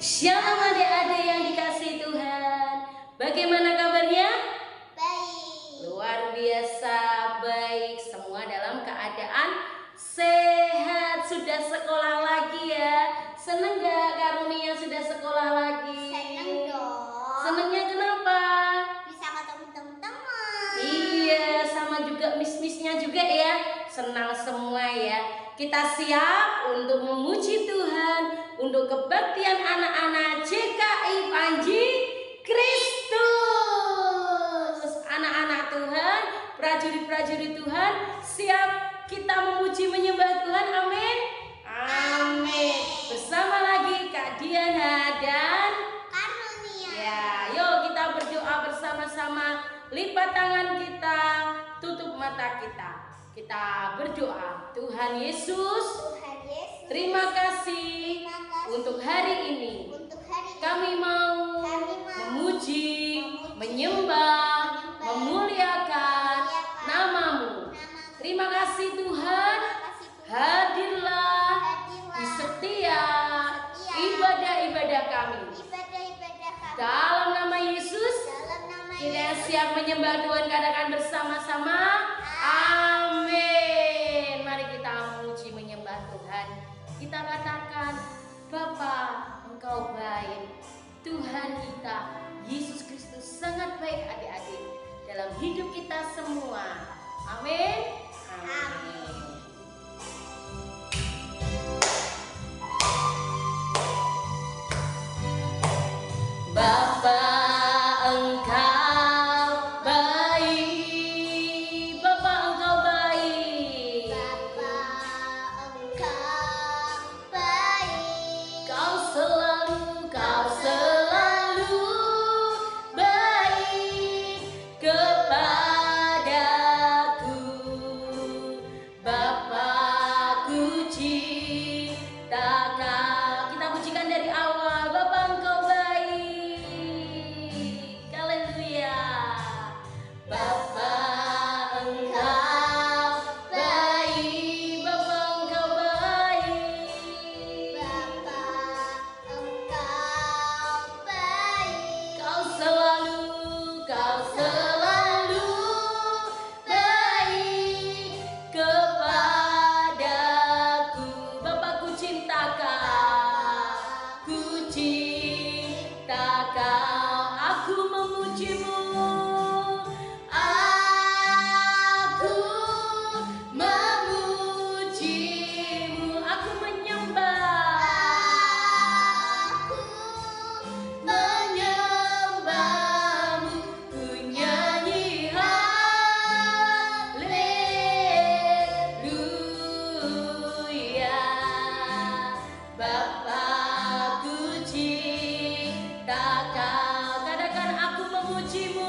Shalom adik-adik yang dikasihi Tuhan. Bagaimana kabarnya? Baik. Luar biasa baik. Semua dalam keadaan sehat. Sudah sekolah lagi ya. Seneng gak Karunia sudah sekolah lagi? Seneng dong. Senengnya kenapa? Bisa ketemu teman-teman. Iya, sama juga miss-missnya juga ya. Senang semua ya. Kita siap untuk memuji Tuhan, untuk kebaktian anak-anak JKI Panji Kristus. Anak-anak Tuhan, prajurit-prajurit Tuhan, siap kita memuji menyembah Tuhan. Amin. Amin. Bersama lagi Kak Diana dan Karunia. ya, yuk kita berdoa bersama-sama. Lipat tangan kita, tutup mata kita. Kita berdoa. Tuhan Yesus, Tuhan Yesus. terima kasih untuk hari ini. Untuk hari ini Kami mau memuji, menyembah, memuliakan namamu. Terima kasih Tuhan. Hadirlah di setiap ibadah-ibadah kami. Ibadah-ibadah kami. Dalam nama Yesus, Dalam nama kita Yesus. siap menyembah Tuhan, katakan bersama-sama. Amin. Mari kita memuji menyembah Tuhan. Kita katakan, Bapa, Engkau baik. Tuhan kita, Yesus Kristus sangat baik adik-adik dalam hidup kita semua. Amin. Amin. Bapa, Engkau baik. Bapa, Engkau baik. Bapa, Engkau baik. Kau selalu baik kepadaku. Bapa-Ku ciptakan. Kita pujikan dari awal. Bapa, Engkau baik. Haleluya. Bapa, Engkau baik. Bapa, Engkau baik. Bapa, Engkau baik. Kau selalu baik kepadaku. Bapa, Ku cintakan, aku memujimu, aku menyembah. Menyembahmu, ku nyanyi haleluya. Bapa, Ku ciptakan, katakan aku memujimu.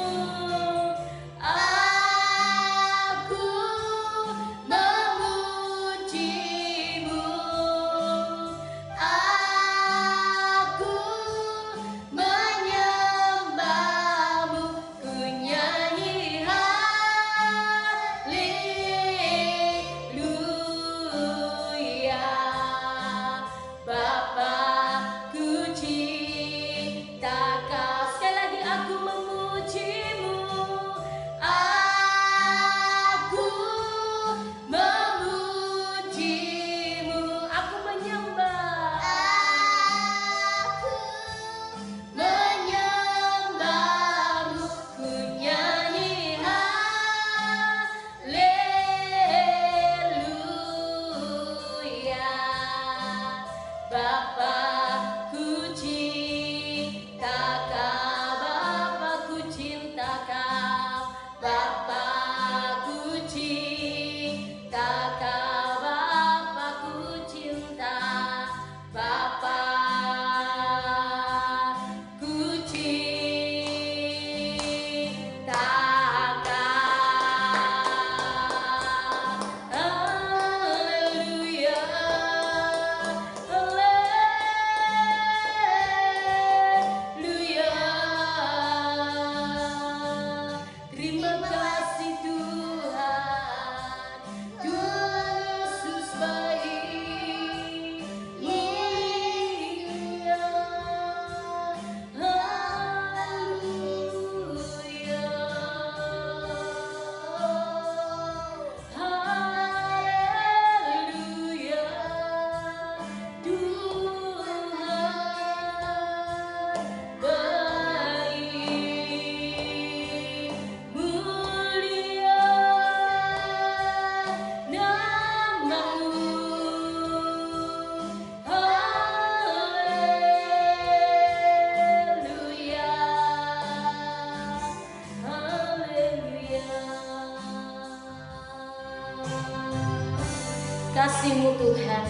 Kasih-Mu Tuhan,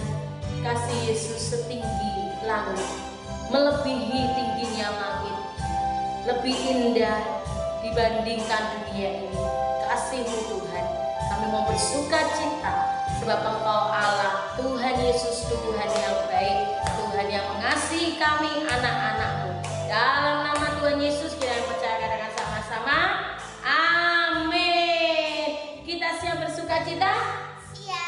kasih Yesus setinggi langit, melebihi tingginya langit, lebih indah dibandingkan dunia ini. Kasih-Mu Tuhan, kami mau bersuka cita sebab Engkau Allah, Tuhan Yesus, Tuhan yang baik, Tuhan yang mengasihi kami anak-anak-Mu. Dalam nama Tuhan Yesus kita percaya dengan sama-sama. Amin. Kita siap bersuka cita? Siap.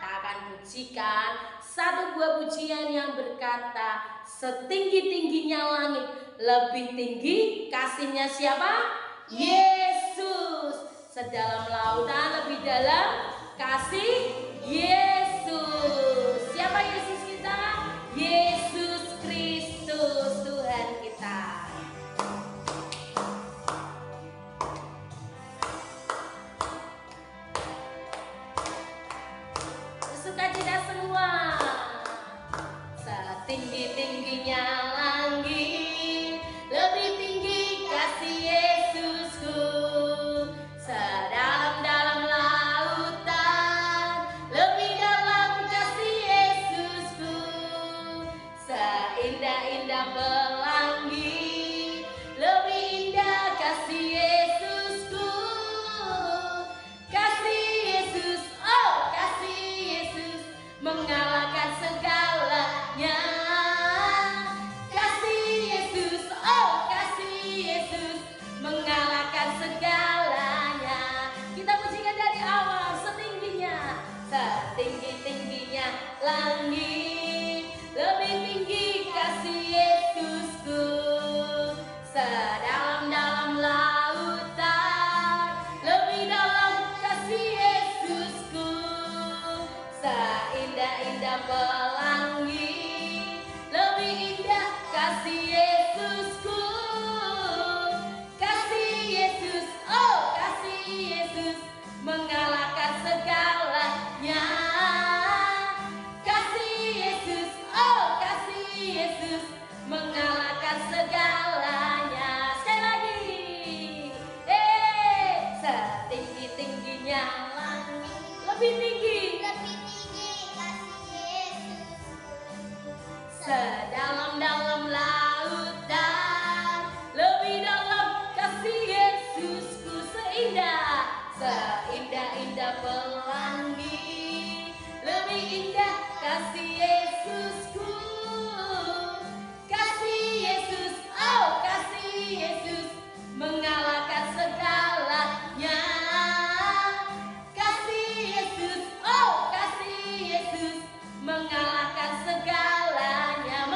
Kita akan pujikan satu buah pujian yang berkata, setinggi-tingginya langit, lebih tinggi kasihnya siapa? Yesus. Sedalam lautan, lebih dalam kasih Yesus. Siapa Yesus kita? Yesus Kristus Tuhan kita. Sukacita semua. Setinggi-tingginya langit, lebih tinggi kasih Yesusku. Sedalam-dalam lautan, lebih dalam kasih Yesusku. Seindah-indah pelangi, lebih indah kasih Yesusku. Kasih Yesus, oh kasih Yesus, mengalahkan segalanya. Kasih Yesus, oh kasih Yesus, mengalahkan segalanya. Kita pujikan dari awal, setingginya, setinggi-tingginya langit, lebih tinggi kasih Yesusku. Sedalam-dalam lautan, lebih dalam kasih Yesusku. Seindah-indah pelangi, lebih indah kasih Yesusku. Kasih Yesus, oh kasih Yesus, mengalahkan segalanya. Kasih Yesus, oh kasih Yesus, mengalahkan segalanya. Sekali lagi, setinggi-tingginya langit, lebih tinggi. Lebih tinggi kasih Yesus. Sedalam-dalam lautan, lebih dalam kasih Yesusku. Seindah-indah pelangi, lebih indah kasih Yesusku. Kasih Yesus, oh kasih Yesus, mengalahkan segalanya. Kasih Yesus, oh kasih Yesus, mengalahkan segalanya.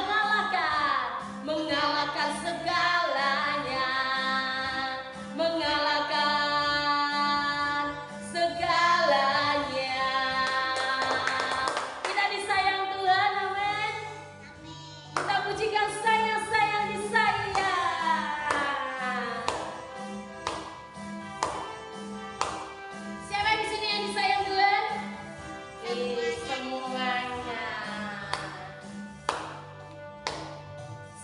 Mengalahkan segalanya. Mengalahkan segalanya. Kita disayang Tuhan, amin. Kita pujikan sayang-sayang disayang. Siapa di sini yang disayang Tuhan? Semuanya.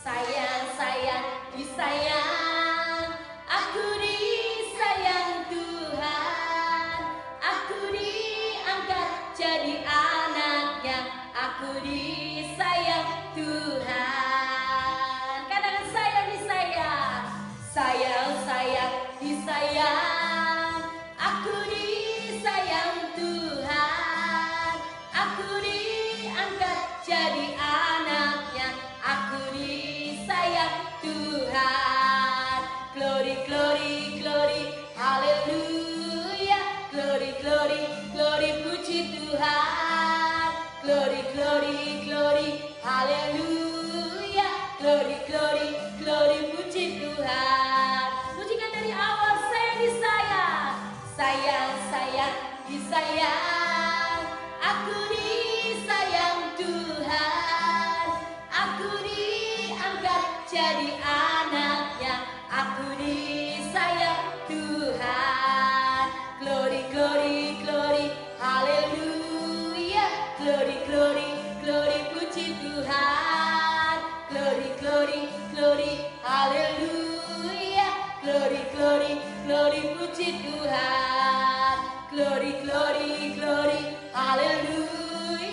Sayang-sayang disayang, aku disayang Tuhan. Aku diangkat jadi anaknya, aku disayang Tuhan. Katakan sayang disayang. Sayang-sayang disayang, aku disayang Tuhan. Aku diangkat jadi anaknya, aku disayang Tuhan. Glory, glory, glory, haleluya. Glory, glory, glory, puji Tuhan. Glory, glory, glory, haleluya. Glory, glory, glory, puji Tuhan. Pujikan dari awal, sayang disayang. Sayang-sayang disayang, aku disayang Tuhan. Aku diangkat jadi anaknya, aku disayang Tuhan. Glory, glory, glory, haleluya. Glory, glory, glory, puji Tuhan. Glory, glory, glory, haleluya. Glory, glory, glory, puji Tuhan. Glory, glory, glory, haleluya.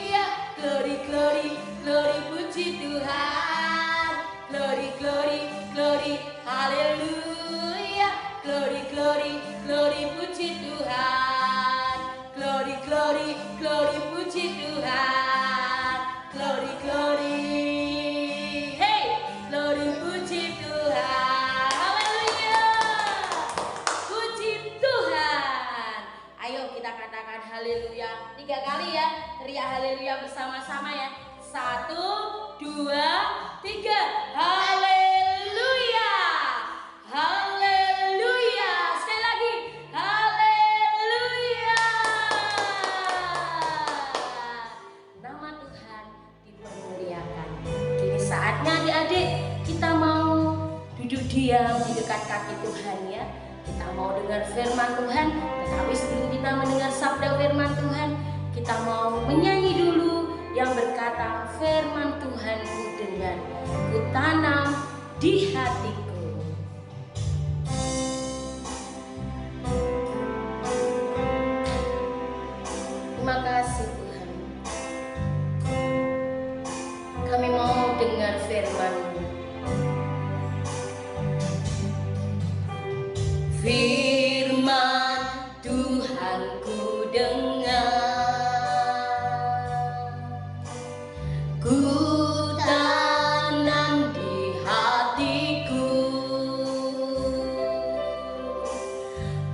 glory puji Tuhan. Glory, glory, glory, haleluya. Glory, glory, glory puji Tuhan. Glory, glory, glory puji Tuhan. Glory, glory, hey, glory puji Tuhan. Haleluya. Puji Tuhan. Ayo kita katakan haleluya 3 kali ya. Teriak haleluya bersama-sama ya. 1, 2, 3. Haleluya. Haleluya. Sekali lagi. Haleluya. Nama Tuhan dipermuliakan. Kini saatnya adik-adik kita mau duduk diam di dekat kaki Tuhan ya. Kita mau dengar firman Tuhan. Tetapi sebelum kita mendengar sabda firman Tuhan, kita mau menyanyi dulu yang berkata, firman Tuhan ku dengar, ku tanam di hatiku. Terima kasih Tuhan. Kami mau dengar firman-Mu. Firman Tuhan ku dengar, ku tanam di hatiku,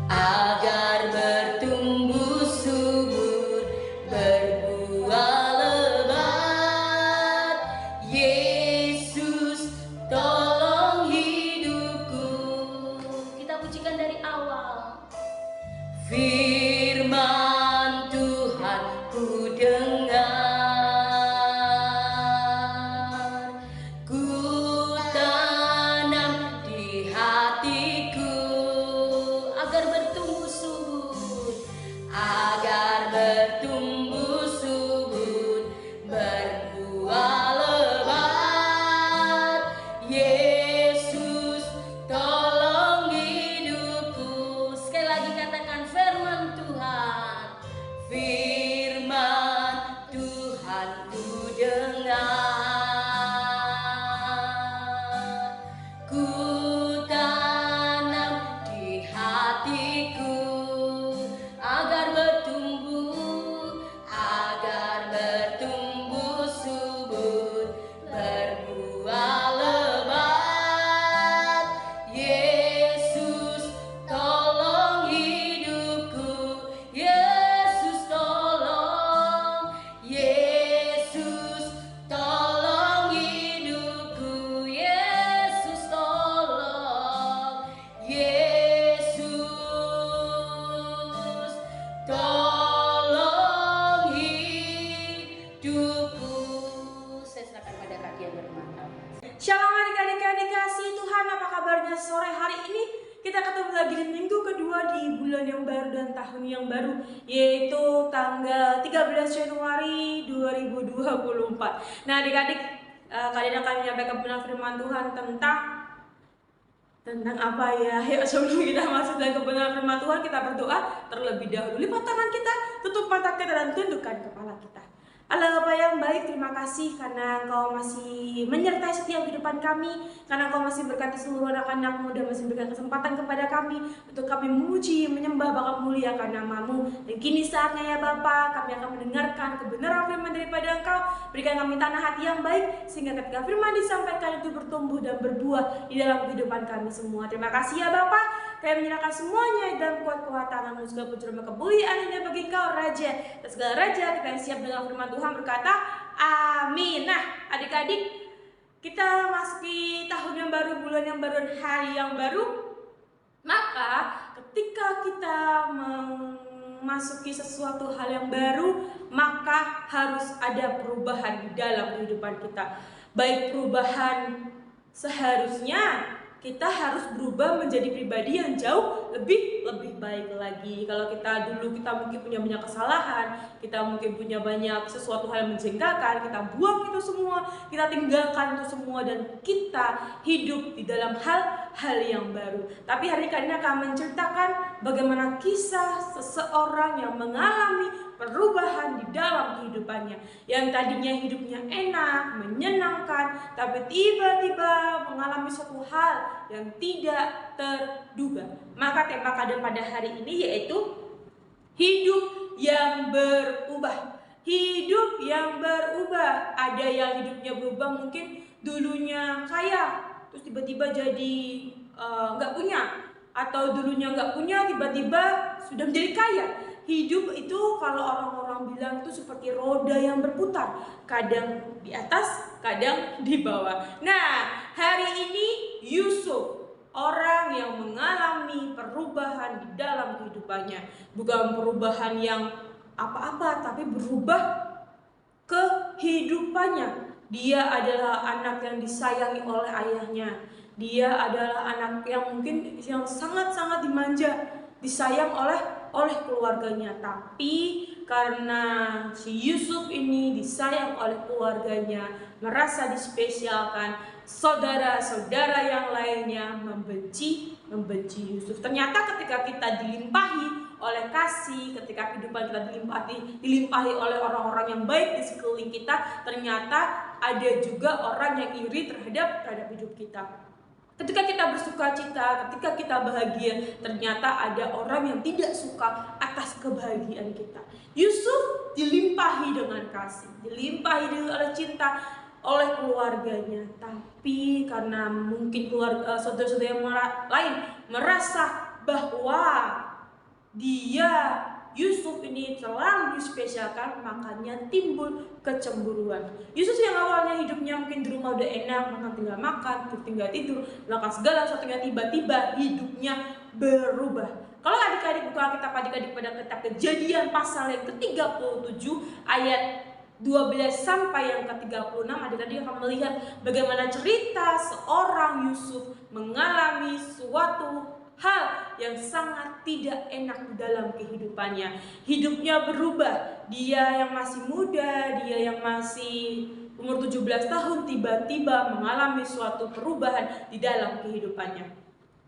agar bertumbuh subur, berbuah lebat. Yesus tolong hidupku. Kita pujikan dari awal. Firman Tuhan ku dengar, ku tanam di hatiku, agar bertumbuh subur, agar bertumbuh subur, berbuah lebat. Yesus tolong hidupku. Sekali lagi katakan firman Tuhan. Firman Tuhan ku dengar, ku tanam di hatiku, agar bertumbuh subur, berbuah lebat. Yesus tolong hidupku. Yesus tolong, Yesus tolong hidupku. Yesus tolong, Yesus tolong hidupku. Saya serahkan pada kaki yang bermata. Shalom adik-adik yang dikasihi Tuhan, apa kabarnya sore hari ini? Kita ketemu lagi di minggu kedua di bulan yang baru dan tahun yang baru, yaitu tanggal 13 Januari 2024. Nah adik-adik, kalian akan menyampaikan benar firman Tuhan tentang apa ya? Yuk sebelum kita masuk dalam kebenaran firman Tuhan, kita berdoa terlebih dahulu. Lipat tangan kita, tutup mata kita dan tundukkan kepala kita. Allah Bapa yang baik, terima kasih karena Engkau masih menyertai setiap kehidupan kami, karena Engkau masih berkati seluruh anak-anak-Mu dan masih berikan kesempatan kepada kami untuk kami memuji, menyembah, bahkan memuliakan nama-Mu. Dan kini saatnya ya Bapa, kami akan mendengarkan kebenaran firman daripada Engkau. Berikan kami tanah hati yang baik, sehingga ketika firman disampaikan itu bertumbuh dan berbuah di dalam kehidupan kami semua. Terima kasih ya Bapa. Kami menyerahkan semuanya dalam kuat tangan-Mu, segala puji dan kemuliaan hanya bagi Engkau Raja. Dan segala Raja kita yang siap dengan firman Tuhan berkata amin. Nah adik-adik, kita masuki tahun yang baru, bulan yang baru, dan hari yang baru. Maka ketika kita memasuki sesuatu hal yang baru, maka harus ada perubahan di dalam kehidupan kita. Baik perubahan seharusnya kita harus berubah menjadi pribadi yang jauh lebih baik lagi. Kalau kita mungkin punya banyak kesalahan, kita mungkin punya banyak sesuatu hal yang menjengkelkan, kita buang itu semua, kita tinggalkan itu semua, dan kita hidup di dalam hal yang baru. Tapi hari ini akan menceritakan bagaimana kisah seseorang yang mengalami perubahan di dalam kehidupannya, yang tadinya hidupnya enak, menyenangkan, tapi tiba-tiba mengalami suatu hal yang tidak terduga. Maka tema kadang pada hari ini yaitu hidup yang berubah. Hidup yang berubah. Ada yang hidupnya berubah, mungkin dulunya kaya, terus tiba-tiba jadi nggak punya, atau dulunya nggak punya tiba-tiba sudah menjadi kaya. Hidup itu kalau orang-orang bilang itu seperti roda yang berputar, kadang di atas, kadang di bawah. Nah, hari ini Yusuf, orang yang mengalami perubahan di dalam kehidupannya. Bukan perubahan yang apa-apa, tapi berubah kehidupannya. Dia adalah anak yang disayangi oleh ayahnya. Dia adalah anak yang mungkin yang sangat-sangat dimanja, disayang oleh keluarganya. Tapi karena si Yusuf ini disayang oleh keluarganya, merasa dispesialkan, saudara-saudara yang lainnya membenci Yusuf. Ternyata ketika kita dilimpahi oleh kasih, ketika kehidupan kita dilimpahi oleh orang-orang yang baik di sekeliling kita, ternyata ada juga orang yang iri terhadap hidup kita. Ketika kita bersuka cita, ketika kita bahagia, ternyata ada orang yang tidak suka atas kebahagiaan kita. Yusuf dilimpahi dengan kasih, dilimpahi oleh cinta oleh keluarganya. Tapi karena mungkin saudara-saudara yang lain merasa bahwa Yusuf ini terlalu dispesialkan, makanya timbul kecemburuan. Yusuf yang awalnya hidupnya mungkin di rumah udah enak, makan, tinggal tidur, melakukan segala sesuatunya, tiba-tiba hidupnya berubah. Kalau adik-adik buka Alkitab adik-adik pada kitab Kejadian pasal yang ke-37 ayat 12 sampai yang ke-36, adik-adik akan melihat bagaimana cerita seorang Yusuf mengalami suatu hal yang sangat tidak enak di dalam kehidupannya. Hidupnya berubah. Dia yang masih muda, dia yang masih umur 17 tahun tiba-tiba mengalami suatu perubahan di dalam kehidupannya.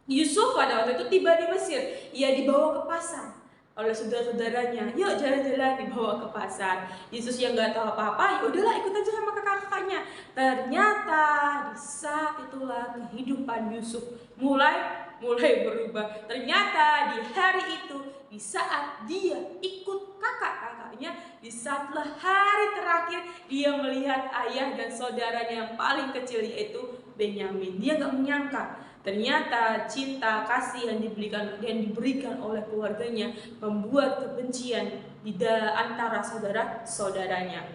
Yusuf pada waktu itu tiba di Mesir. Ia dibawa ke pasar oleh saudara-saudaranya. Yuk jalan-jalan, dibawa ke pasar. Yesus yang nggak tahu apa-apa, ya udahlah ikut aja sama kakak-kakaknya. Ternyata di saat itulah kehidupan Yusuf mulai berubah. Ternyata di hari itu, di saat dia ikut kakak-kakaknya, di saatlah hari terakhir dia melihat ayah dan saudaranya yang paling kecil, yaitu Benyamin. Dia nggak menyangka ternyata cinta kasih yang diberikan oleh keluarganya membuat kebencian di antara saudara-saudaranya.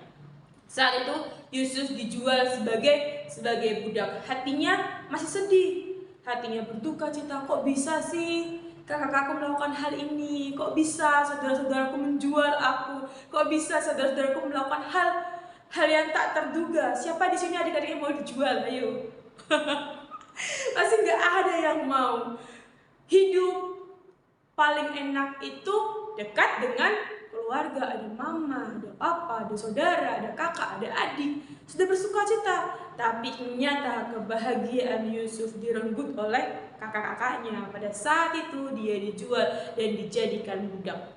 Saat itu Yusuf dijual sebagai budak. Hatinya masih sedih, hatinya berduka cita. Kok bisa sih kakak-kakakku melakukan hal ini? Kok bisa saudara-saudaraku menjual aku? Kok bisa saudara-saudaraku melakukan hal yang tak terduga? Siapa di sini adik-adik yang mau dijual? Ayo. Pasti nggak ada yang mau. Hidup paling enak itu dekat dengan keluarga, ada mama, ada papa, ada saudara, ada kakak, ada adik, sudah bersuka cita. Tapi ternyata kebahagiaan Yusuf direnggut oleh kakak-kakaknya. Pada saat itu dia dijual dan dijadikan budak.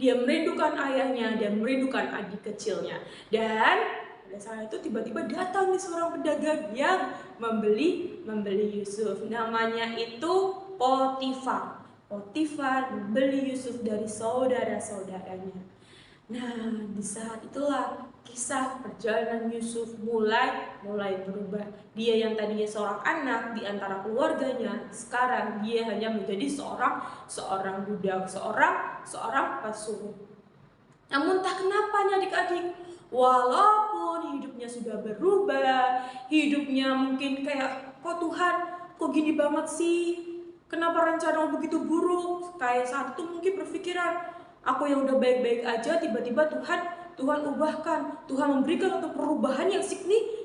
Dia merindukan ayahnya dan merindukan adik kecilnya. Dan pada saat itu tiba-tiba datang nih seorang pedagang yang membeli Yusuf. Namanya itu Potifar. Potifar membeli Yusuf dari saudara-saudaranya. Nah, di saat itulah kisah perjalanan Yusuf mulai berubah. Dia yang tadinya seorang anak di antara keluarganya, sekarang dia hanya menjadi seorang budak, seorang pesuruh. Namun tak kenapa adik-adik, walaupun hidupnya sudah berubah, hidupnya mungkin kayak, kok Tuhan, kok gini banget sih? Kenapa rencana begitu buruk? Kayak saat itu mungkin berpikiran, aku yang udah baik-baik aja, tiba-tiba Tuhan ubahkan, Tuhan memberikan untuk perubahan yang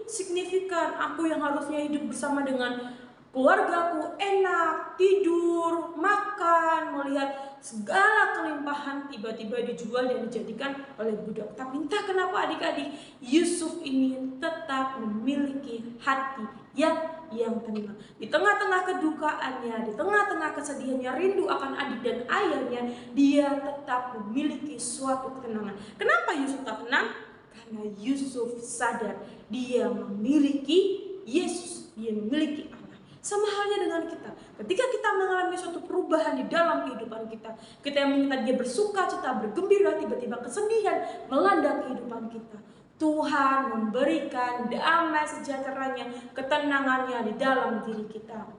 signifikan. Aku yang harusnya hidup bersama dengan keluargaku enak, tidur, makan, melihat segala kelimpahan tiba-tiba dijual dan dijadikan oleh budak. Tapi entah kenapa adik-adik, Yusuf ini tetap memiliki hati yang tenang. Di tengah-tengah kedukaannya, di tengah-tengah kesedihannya, rindu akan adik dan ayahnya, dia tetap memiliki suatu ketenangan. Kenapa Yusuf tak tenang? Karena Yusuf sadar dia memiliki Yesus, dia memiliki Allah. Sama halnya dengan kita. Ketika kita mengalami suatu perubahan di dalam kehidupan kita, kita yang meminta dia bersuka cita, bergembira, tiba-tiba kesedihan melanda kehidupan kita. Tuhan memberikan damai sejahteranya, ketenangannya di dalam diri kita.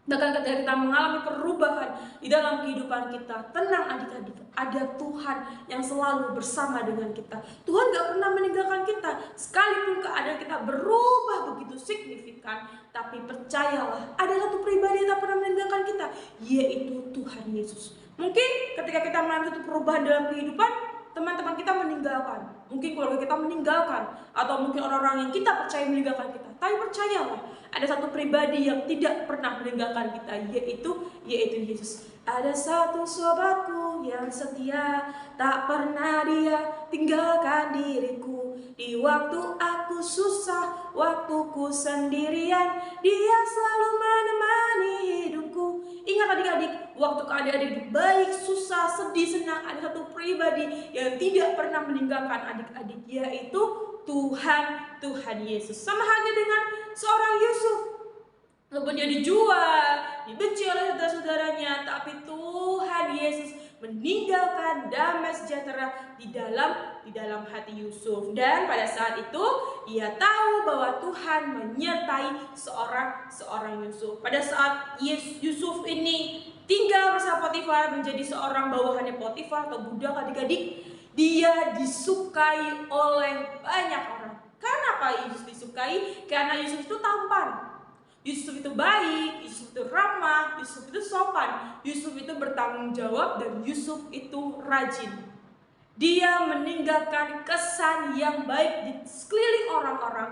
Bahkan ketika kita mengalami perubahan di dalam kehidupan kita, tenang adik-adik, ada Tuhan yang selalu bersama dengan kita. Tuhan gak pernah meninggalkan kita, sekalipun keadaan kita berubah begitu signifikan. Tapi percayalah, ada satu pribadi yang tak pernah meninggalkan kita, yaitu Tuhan Yesus. Mungkin ketika kita mengalami satu perubahan dalam kehidupan, teman-teman kita meninggalkan, mungkin keluarga kita meninggalkan, atau mungkin orang-orang yang kita percaya meninggalkan kita. Tapi percayalah, ada satu pribadi yang tidak pernah meninggalkan kita, yaitu Yesus. Ada satu sobatku yang setia, tak pernah dia tinggalkan diriku. Di waktu aku susah, waktuku sendirian, dia selalu menemani hidupku. Ingat adik-adik, waktu adik-adik baik, susah, sedih, senang, ada satu pribadi yang tidak pernah meninggalkan adik-adik, yaitu Tuhan Yesus. Sama halnya dengan seorang Yusuf. Walaupun dia dijual, dibenci oleh saudara-saudaranya, tapi Tuhan Yesus meninggalkan damai sejahtera di dalam hati Yusuf. Dan pada saat itu ia tahu bahwa Tuhan menyertai seorang Yusuf. Pada saat Yusuf ini tinggal bersama Potifar, menjadi seorang bawahannya Potifar atau budak adik-adik, dia disukai oleh banyak orang. Kenapa Yusuf disukai? Karena Yusuf itu tampan, Yusuf itu baik, Yusuf itu ramah, Yusuf itu sopan, Yusuf itu bertanggung jawab, dan Yusuf itu rajin. Dia meninggalkan kesan yang baik di sekeliling orang-orang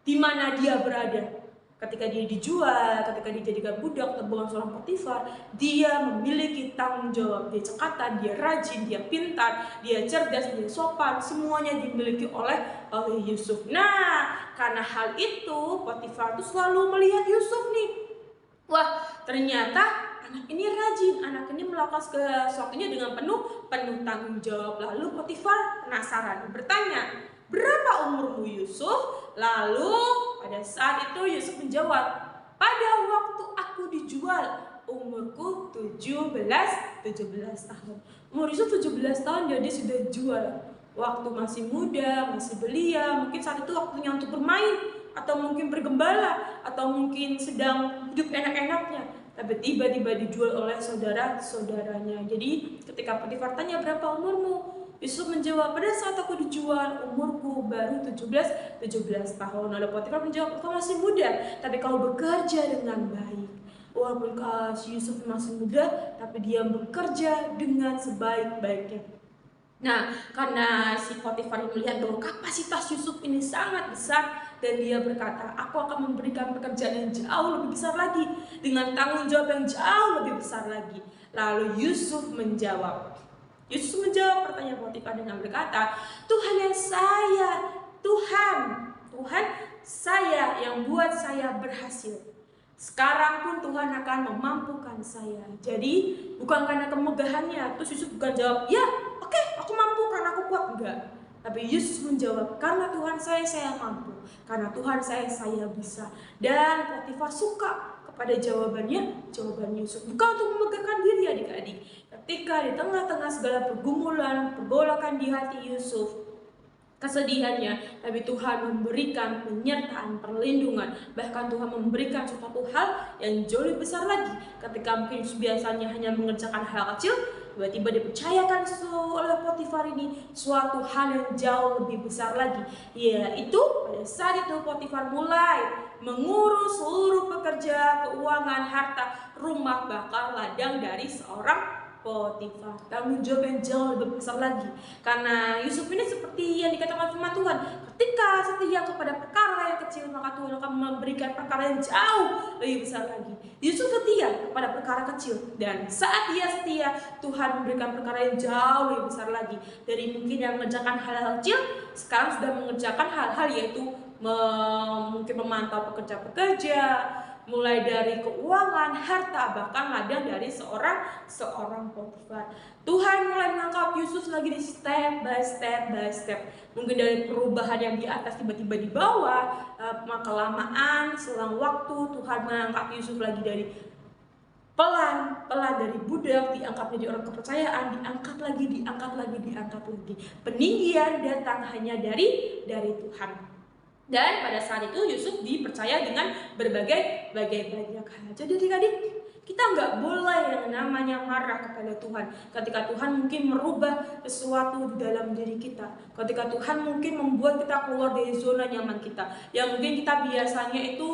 di mana dia berada. Ketika dia dijual, ketika dijadikan budak tabungan seorang Potifar, dia memiliki tanggung jawab. Dia cekatan, dia rajin, dia pintar, dia cerdas, dia sopan. Semuanya dimiliki oleh Yusuf. Nah, karena hal itu Potifar itu selalu melihat Yusuf nih. Wah, ternyata anak ini rajin, anak ini melakukan sesuatunya dengan penuh tanggung jawab. Lalu Potifar penasaran, bertanya, berapa umurmu Yusuf? Lalu pada saat itu Yusuf menjawab, pada waktu aku dijual umurku 17 tahun. Umur Yusuf 17 tahun jadi sudah jual. Waktu masih muda, masih belia, mungkin saat itu waktunya untuk bermain, atau mungkin bergembala, atau mungkin sedang hidup enak-enaknya. Tapi tiba-tiba dijual oleh saudara-saudaranya. Jadi ketika Potifar tanya, berapa umurmu? Yusuf menjawab, pada saat aku dijual umurku baru 17 tahun. Lalu Potifar menjawab, kau masih muda, tapi kau bekerja dengan baik. Walaupun Yusuf masih muda, tapi dia bekerja dengan sebaik-baiknya. Nah, karena si Potifar melihat bahwa kapasitas Yusuf ini sangat besar, dan dia berkata, aku akan memberikan pekerjaan yang jauh lebih besar lagi, dengan tanggung jawab yang jauh lebih besar lagi. Lalu Yusuf menjawab pertanyaan Potifar dengan berkata, Tuhan saya yang buat saya berhasil. Sekarang pun Tuhan akan memampukan saya. Jadi bukan karena kemegahannya. Terus Yusuf bukan jawab, ya oke, aku mampu karena aku kuat. Enggak. Tapi Yusuf menjawab, karena Tuhan saya mampu. Karena Tuhan saya bisa. Dan Potifar suka kepada jawaban Yusuf. Bukan untuk memegahkan diri adik-adik. Ketika di tengah-tengah segala pergolakan di hati Yusuf, kesedihannya, tapi Tuhan memberikan penyertaan, perlindungan. Bahkan Tuhan memberikan suatu hal yang jauh lebih besar lagi. Ketika mungkin biasanya hanya mengerjakan hal kecil, tiba-tiba dipercayakan oleh Potifar ini suatu hal yang jauh lebih besar lagi, yaitu pada saat itu Potifar mulai mengurus seluruh pekerja, keuangan, harta, rumah, bahkan ladang dari seorang Potifar. Tanggung jawab yang jauh lebih besar lagi. Karena Yusuf ini seperti yang dikatakan firman Tuhan, ketika setia kepada perkara yang kecil, maka Tuhan akan memberikan perkara yang jauh lebih besar lagi. Yusuf setia kepada perkara kecil, dan saat dia setia, Tuhan memberikan perkara yang jauh lebih besar lagi. Dari mungkin yang mengerjakan hal-hal kecil, sekarang sudah mengerjakan hal-hal yaitu mungkin memantau pekerja-pekerja, mulai dari keuangan, harta, bahkan ladang dari seorang Potifar. Tuhan mulai menangkap Yusuf lagi di step by step. Mungkin dari perubahan yang di atas tiba-tiba di bawah, kelamaan, selang waktu Tuhan mengangkat Yusuf lagi dari pelan dari budak, diangkat menjadi orang kepercayaan, diangkat lagi. Peninggian datang hanya dari Tuhan. Dan pada saat itu Yusuf dipercaya dengan berbagai banyak hal. Jadi adik-adik, kita nggak boleh yang namanya marah kepada Tuhan ketika Tuhan mungkin merubah sesuatu di dalam diri kita, ketika Tuhan mungkin membuat kita keluar dari zona nyaman kita, yang mungkin kita biasanya itu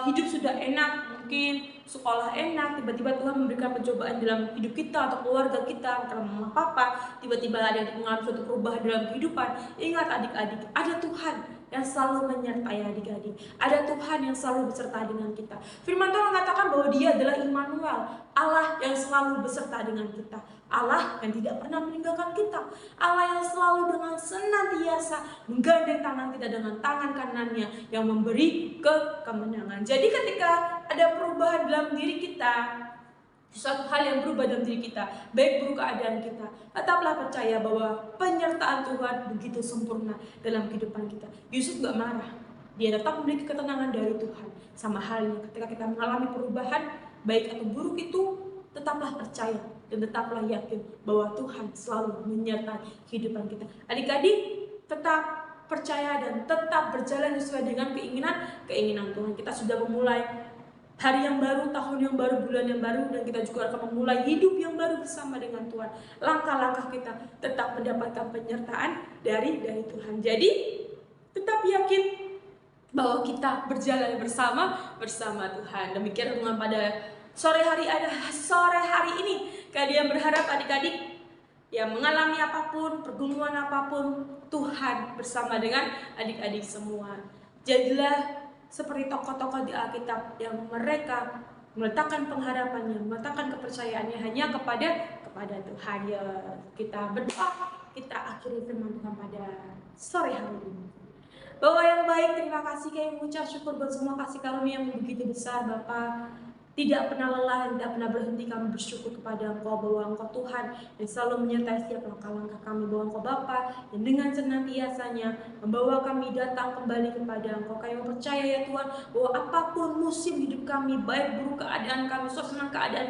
hidup sudah enak, mungkin sekolah enak, tiba-tiba Tuhan memberikan pencobaan dalam hidup kita atau keluarga kita, karena mama papa tiba-tiba ada yang mengalami suatu perubahan dalam kehidupan. Ingat adik-adik, ada Tuhan yang selalu menyertai adik-adik, ada Tuhan yang selalu beserta dengan kita. Firman Tuhan mengatakan bahwa Dia adalah Immanuel, Allah yang selalu beserta dengan kita, Allah yang tidak pernah meninggalkan kita, Allah yang selalu dengan senantiasa menggandeng tangan kita dengan tangan kanannya yang memberi kemenangan. Jadi ketika ada perubahan dalam diri kita, suatu hal yang berubah dalam diri kita, baik buruk keadaan kita, tetaplah percaya bahwa penyertaan Tuhan begitu sempurna dalam kehidupan kita. Yusuf gak marah, dia tetap memiliki ketenangan dari Tuhan. Sama halnya ketika kita mengalami perubahan baik atau buruk itu, tetaplah percaya dan tetaplah yakin bahwa Tuhan selalu menyertai kehidupan kita. Adik-adik, tetap percaya dan tetap berjalan sesuai dengan keinginan Tuhan. Kita sudah memulai hari yang baru, tahun yang baru, bulan yang baru, dan kita juga akan memulai hidup yang baru bersama dengan Tuhan. Langkah-langkah kita tetap mendapatkan penyertaan dari Tuhan. Jadi tetap yakin bahwa kita berjalan bersama Tuhan. Demikian renungan pada sore hari ini. Kalian berharap adik-adik yang mengalami apapun, pergumulan apapun, Tuhan bersama dengan adik-adik semua. Jadilah seperti tokoh-tokoh di Alkitab yang mereka meletakkan pengharapannya, meletakkan kepercayaannya hanya kepada Tuhan. Ya, kita berdoa, kita akhiri firman Tuhan pada sore hari ini. Bapa yang baik, terima kasih, kami mengucap syukur buat semua kasih karunia yang begitu besar, Bapa. Tidak pernah lelah, tidak pernah berhenti kami bersyukur kepada Engkau, bahwa Engkau Tuhan yang selalu menyertai setiap langkah-langkah kami, bahwa Engkau Bapa yang dengan senantiasanya membawa kami datang kembali kepada Engkau. Kami percaya ya Tuhan, bahwa apapun musim hidup kami, baik buruk keadaan kami, suasana keadaan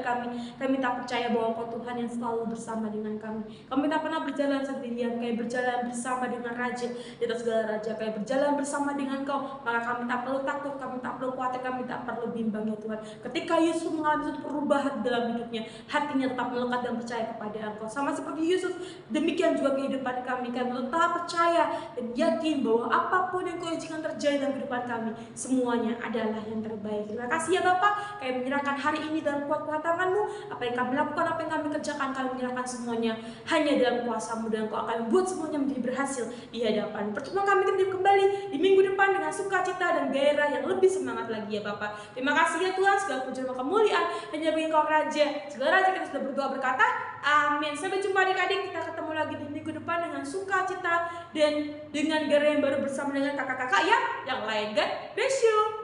kami tak percaya bahwa Engkau Tuhan yang selalu bersama dengan kami. Kami tak pernah berjalan sendirian, kami berjalan bersama dengan Raja di atas segala raja, kami berjalan bersama dengan Engkau, maka kami tak perlu takut, kami tak perlu khawatir, kami tak perlu bimbang ya Tuhan. Ketika Yusuf mengalami suatu perubahan dalam hidupnya, hatinya tetap melekat dan percaya kepada Engkau. Sama seperti Yusuf, demikian juga kehidupan kami. Kami tetap percaya dan yakin bahwa apapun yang Kau izinkan terjadi dalam kehidupan kami, semuanya adalah yang terbaik. Terima kasih ya Bapak, kami menyerahkan hari ini dalam kuat tangan-Mu. Apa yang kami lakukan, apa yang kami kerjakan, kami menyerahkan semuanya hanya dalam kuasa-Mu, dan Kau akan buat semuanya menjadi berhasil di hadapan. Pertemuan kami kembali di minggu depan dengan sukacita dan gairah yang lebih semangat lagi ya Bapak. Terima kasih ya Tuhan, segala puji dan kemuliaan hanya bagi Engkau Raja. Segala Raja, kita sudah berdoa berkata amin. Sampai jumpa adik-adik, kita ketemu lagi di minggu depan dengan sukacita dan dengan gairah yang baru bersama dengan kakak-kakak yang lain. God bless you.